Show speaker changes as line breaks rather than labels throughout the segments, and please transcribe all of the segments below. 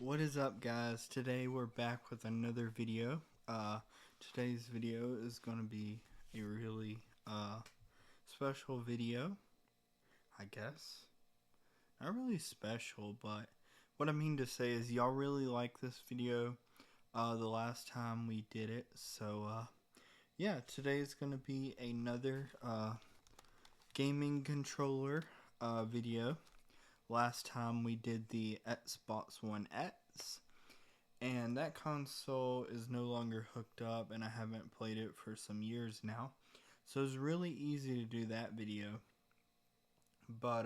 What is up, guys? Today we're back with another video. Today's video is going to be a really special video, I guess. Not really special, but what I mean to say is y'all really like this video the last time we did it. So yeah, today is going to be another gaming controller video. Last time we did the Xbox One X, and that console is no longer hooked up, and I haven't played it for some years now. So it's really easy to do that video. But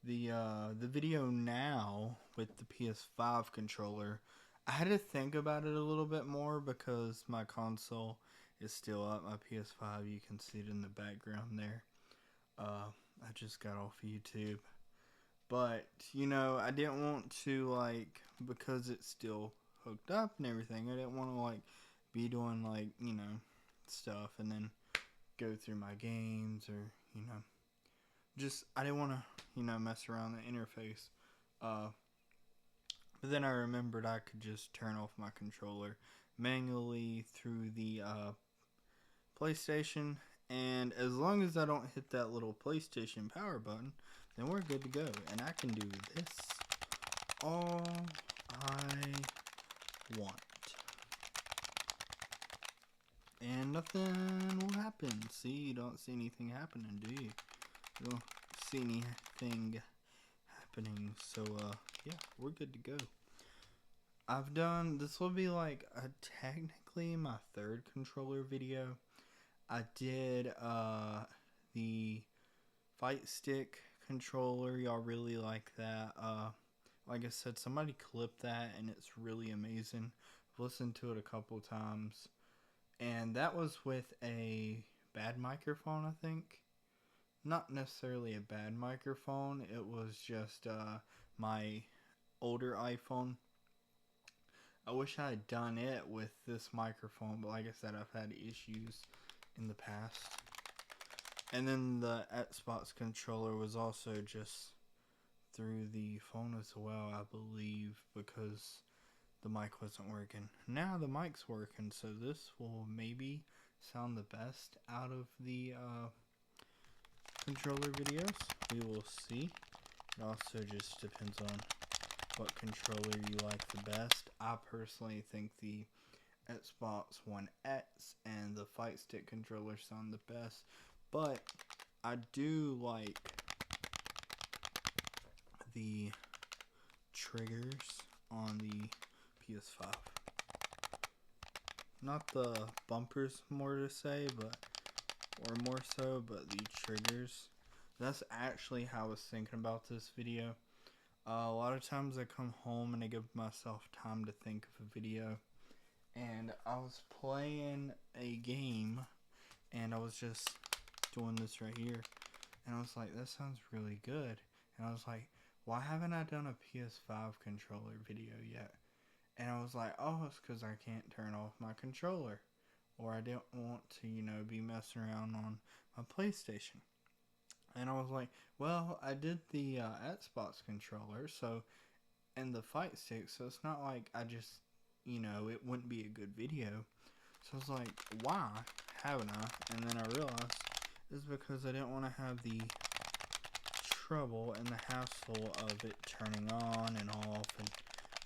the video now with the PS5 controller, I had to think about it a little bit more because my console is still up. My PS5, you can see it in the background there. I just got off YouTube. But, you know, I didn't want to, like, because it's still hooked up and everything, I didn't want to, like, be doing, like, you know, stuff and then go through my games or, you know, just, I didn't want to, you know, mess around the interface. But then I remembered I could just turn off my controller manually through the PlayStation, and as long as I don't hit that little PlayStation power button, then we're good to go. And I can do this all I want. And nothing will happen. See, you don't see anything happening, do you? You don't see anything happening. So, yeah, we're good to go. I've done, this will be like technically my third controller video. I did the fight stick controller. Y'all really like that. Like I said, somebody clipped that and it's really amazing. I've listened to it a couple times, and that was with a bad microphone, I think. Not necessarily a bad microphone, it was just my older iPhone. I wish I had done it with this microphone, but like I said, I've had issues in the past. And then the Xbox controller was also just through the phone as well, I believe, because the mic wasn't working. Now the mic's working, so this will maybe sound the best out of the controller videos. We will see. It also just depends on what controller you like the best. I personally think the Xbox One X and the Fight Stick controller sound the best, but I do like the triggers on the PS5. Not the bumpers, more to say, but more so, but the triggers. That's actually how I was thinking about this video. A lot of times I come home and I give myself time to think of a video, and I was playing a game and I was just doing this right here, and I was like, that sounds really good. And I was like, why haven't I done a PS5 controller video yet? And I was like, oh, it's because I can't turn off my controller, or I didn't want to, you know, be messing around on my PlayStation. And I was like, well, I did the Xbox controller, so, and the fight stick, so it's not like I just, you know, it wouldn't be a good video. So I was like, why haven't I? And then I realized it's because I didn't want to have the trouble and the hassle of it turning on and off and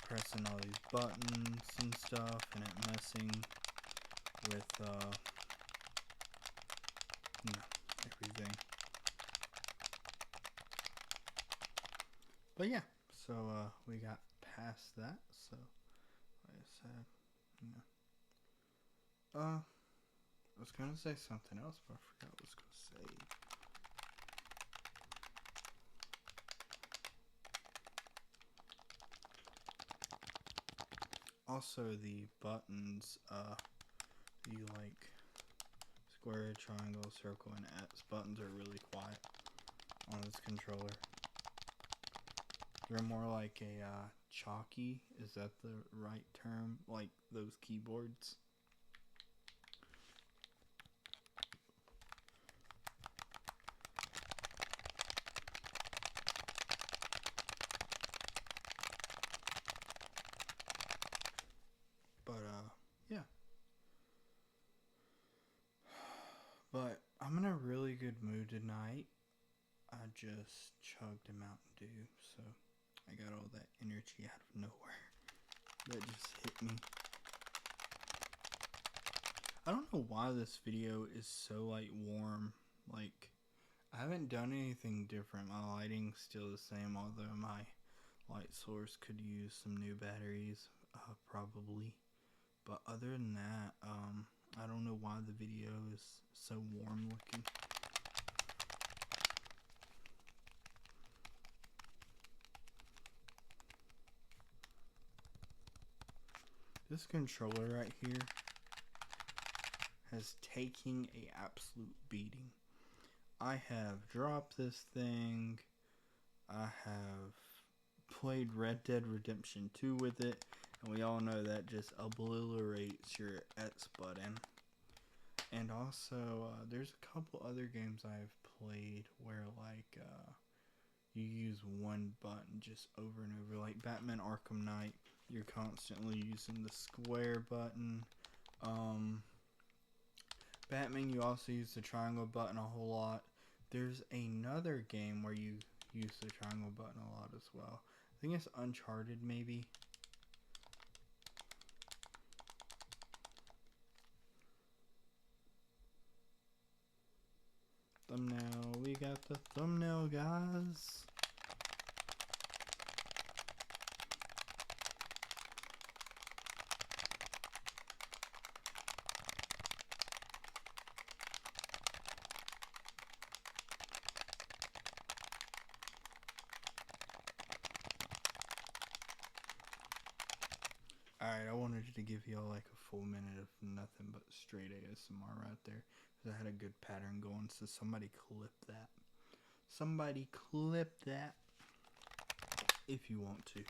pressing all these buttons and stuff, and it messing with, you know, everything. But yeah, so we got past that. So like I said, you know, I was gonna say something else, but I forgot what I was gonna say. Also, the buttons, you like square, triangle, circle, and X buttons are really quiet on this controller. They're more like a chalky, is that the right term? Like those keyboards. just chugged a Mountain Dew, so I got all that energy out of nowhere. That just hit me. I don't know why this video is so like warm. Like, I haven't done anything different. My lighting's still the same, although my light source could use some new batteries, probably. But other than that, I don't know why the video is so warm looking. This controller right here has taken a absolute beating. I have dropped this thing. I have played Red Dead Redemption 2 with it, and we all know that just obliterates your X button. And also, there's a couple other games I've played where like you use one button just over and over. Like Batman Arkham Knight, you're constantly using the square button. Batman, you also use the triangle button a whole lot. There's another game where you use the triangle button a lot as well. I think it's Uncharted, maybe. Thumbnail. We got the thumbnail, guys. Alright, I wanted to give y'all like a full minute of nothing but straight ASMR right there. Because I had a good pattern going, so somebody clip that. Somebody clip that. If you want to.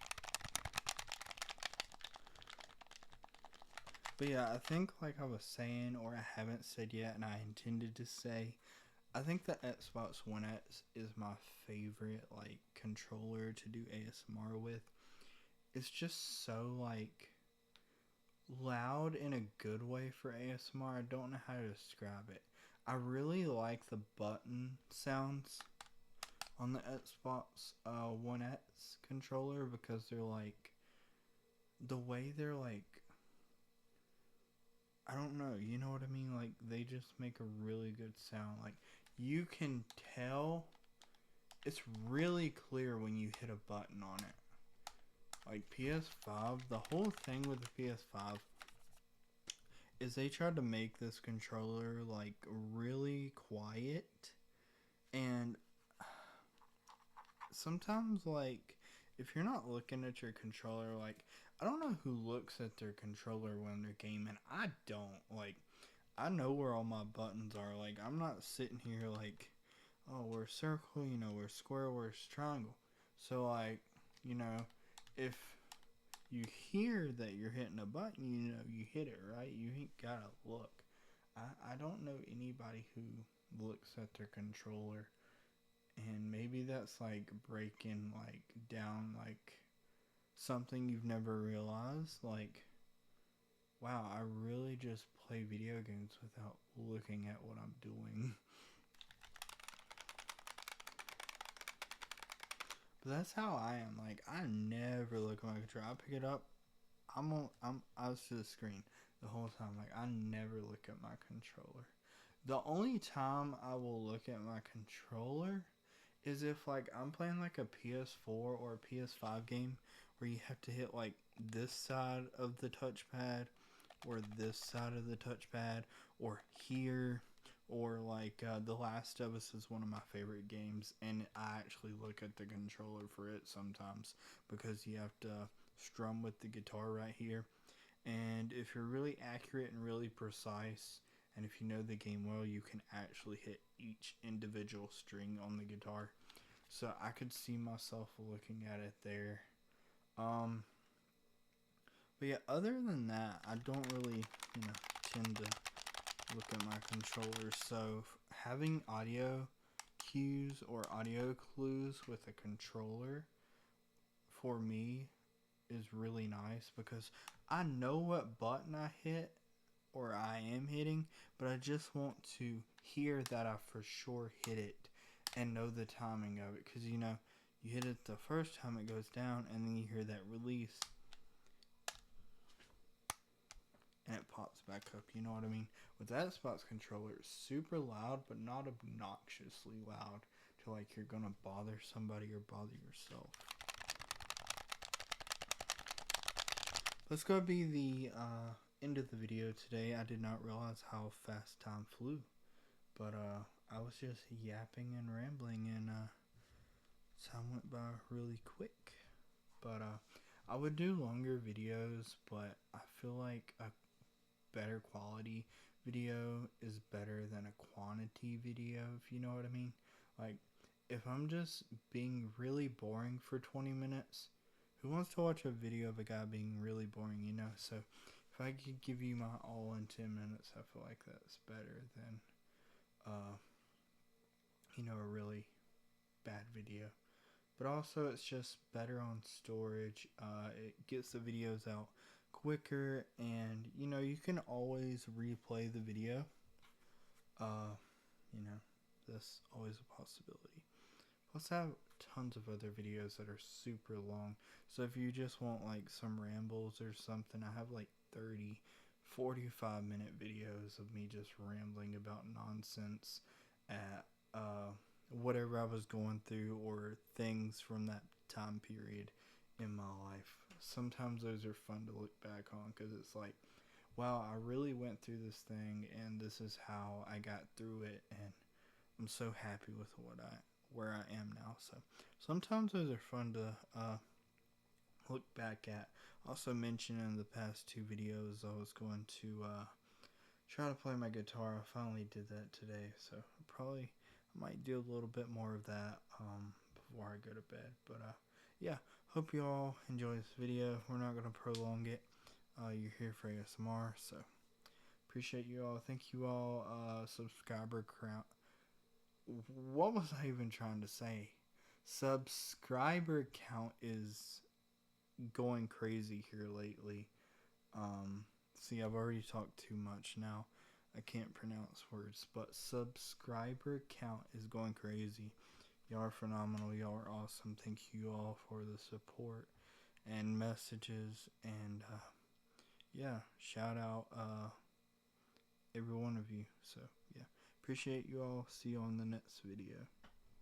But yeah, I think like I was saying, or I haven't said yet, and I intended to say, I think the Xbox One X is my favorite like controller to do ASMR with. It's just so like loud in a good way for ASMR. I don't know how to describe it. I really like the button sounds on the Xbox One X controller because they're like, the way they're like, I don't know, you know what I mean? Like, they just make a really good sound. Like, you can tell it's really clear when you hit a button on it. Like, PS5, the whole thing with the PS5 is they tried to make this controller, like, really quiet. And sometimes, like, if you're not looking at your controller, like, I don't know who looks at their controller when they're gaming. I don't. Like, I know where all my buttons are. Like, I'm not sitting here like, oh, we're circle, you know, we're square, we're triangle. So, like, you know, if you hear that you're hitting a button, you know, you hit it, right? You ain't gotta look. I don't know anybody who looks at their controller, and maybe that's like breaking like down like something you've never realized. Like, wow, I really just play video games without looking at what I'm doing. But that's how I am. Like, I never look at my controller. I pick it up. I was to the screen the whole time. Like, I never look at my controller. The only time I will look at my controller is if like I'm playing like a PS4 or a PS5 game where you have to hit like this side of the touchpad or this side of the touchpad or here, or like The Last of Us is one of my favorite games, and I actually look at the controller for it sometimes because you have to strum with the guitar right here. And if you're really accurate and really precise, and if you know the game well, you can actually hit each individual string on the guitar. So I could see myself looking at it there. But yeah, other than that, I don't really, tend to look at my controller. So having audio cues or audio clues with a controller for me is really nice because I know what button I hit or I am hitting, but I just want to hear that I for sure hit it. and know the timing of it, because you know you hit it the first time it goes down, and then you hear that release, and it pops back up. You know what I mean? With that Xbox controller, it's super loud, but not obnoxiously loud to like you're gonna bother somebody or bother yourself. Let's go be the end of the video today. I did not realize how fast time flew, but I was just yapping and rambling, and time went by really quick. But I would do longer videos, but I feel like a better quality video is better than a quantity video, if you know what I mean. Like, if I'm just being really boring for 20 minutes, who wants to watch a video of a guy being really boring, you know? So if I could give you my all in 10 minutes, I feel like that's better than, a really bad video. But also, it's just better on storage. It gets the videos out quicker, and you can always replay the video. You know, that's always a possibility. Plus, I have tons of other videos that are super long. So if you just want like some rambles or something, I have like 30, 45-minute videos of me just rambling about nonsense at whatever I was going through or things from that time period in my life. Sometimes those are fun to look back on, because it's like, wow, I really went through this thing, and this is how I got through it, and I'm so happy with where I am now. So sometimes those are fun to look back at. Also mentioned in the past 2 videos, I was going to try to play my guitar. I finally did that today, so I might do a little bit more of that before I go to bed. But yeah, hope you all enjoy this video. We're not going to prolong it. You're here for ASMR, so appreciate you all. Thank you all. Subscriber count. What was I even trying to say? Subscriber count is going crazy here lately. See, I've already talked too much now. I can't pronounce words, but subscriber count is going crazy. Y'all are phenomenal. Y'all are awesome. Thank you all for the support and messages, and yeah, shout out every one of you. So yeah, appreciate you all. See you on the next video.